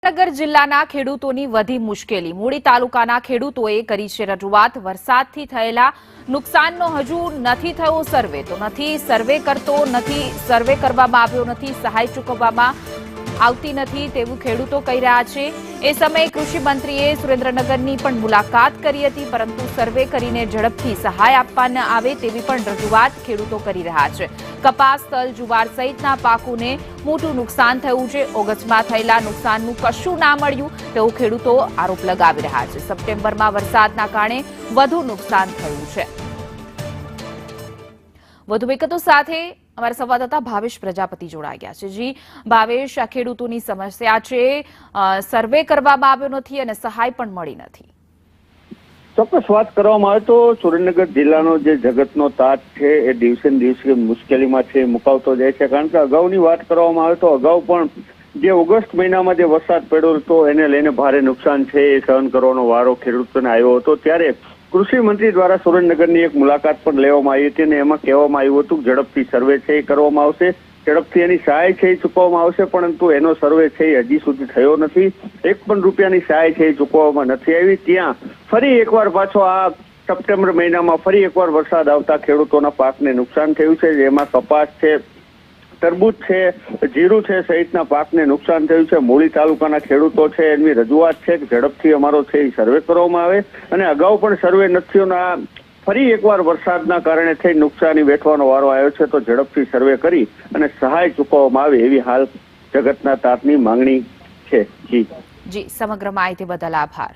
સુરેન્દ્રનગર જિલ્લાના ખેડૂતોની વધી મુશ્કેલી મૂળી તાલુકાના ખેડૂતોએ કરી છે રજૂઆત વરસાદથી થયેલા નુકસાનનો હજુ નથી થયો સર્વે તો નથી સર્વે કરવામાં આવ્યો નથી સહાય ચૂકવવામાં આવતી નથી તેવું ખેડૂતો કહી રહ્યા છે એ સમયે કૃષિ મંત્રીએ સુરેન્દ્રનગરની પણ મુલાકાત કરી હતી પરંતુ સર્વે કરીને ઝડપથી સહાય આપવામાં આવે તેવી પણ રજૂઆત ખેડૂતો કરી રહ્યા છે કપાસ તલ જુવાર સહિતના પાકોને મોટું નુકસાન થયું છે ઓગસ્ટમાં થયેલા નુકસાનનું કશું ના મળ્યું તેવો ખેડૂતો આરોપ લગાવી રહ્યા છે સપ્ટેમ્બરમાં વરસાદના કારણે વધુ નુકસાન થયું છે વધુ વિગતો સાથે हमारे संवाददाता भावेश प्रजापति जोड़ाई गया है। जी भावेश, आ खेडूतोनी समस्या छे सर्वे करवामां आव्यो नथी अने सहाय पण मळी नथी। ચોક્કસ વાત કરવામાં આવે તો સુરેન્દ્રનગર જિલ્લાનો જે જગતનો તાત છે એ દિવસે ને દિવસે મુશ્કેલીમાં છે મુકાવતો જાય છે કારણ કે અગાઉની વાત કરવામાં આવે તો અગાઉ પણ જે ઓગસ્ટ મહિનામાં જે વરસાદ પડ્યો હતો એને લઈને ભારે નુકસાન છે એ સહન કરવાનો વારો ખેડૂતોને આવ્યો હતો ત્યારે કૃષિ મંત્રી દ્વારા સુરેન્દ્રનગરની એક મુલાકાત પણ લેવામાં આવી હતી અને એમાં કહેવામાં આવ્યું હતું કે ઝડપથી સર્વે છે એ કરવામાં આવશે ઝડપથી એની સહાય છે એ ચૂકવવામાં આવશે પરંતુ એનો સર્વે છે એ હજી સુધી થયો નથી એક પણ રૂપિયાની સહાય છે એ ચૂકવવામાં નથી આવી ત્યાં ફરી એકવાર પાછો આ સપ્ટેમ્બર મહિનામાં ફરી એકવાર વરસાદ આવતા ખેડૂતોના પાકને નુકસાન થયું છે જેમાં કપાસ છે તરબૂચ છે જીરું છે સહિતના પાકને નુકસાન થયું છે મૂળી તાલુકાના ખેડૂતો છે એની રજૂઆત છે કે ઝડપથી અમારો છે એ સર્વે કરવામાં આવે અને અગાઉ પણ સર્વે નથી ફરી એકવાર વરસાદના કારણે થઈ નુકસાની વેઠવાનો વારો આવ્યો છે તો ઝડપથી સર્વે કરી અને સહાય ચૂકવવામાં આવે એવી હાલ જગતના તાતની માંગણી છે। જી સમગ્ર માહિતી બદલ આભાર।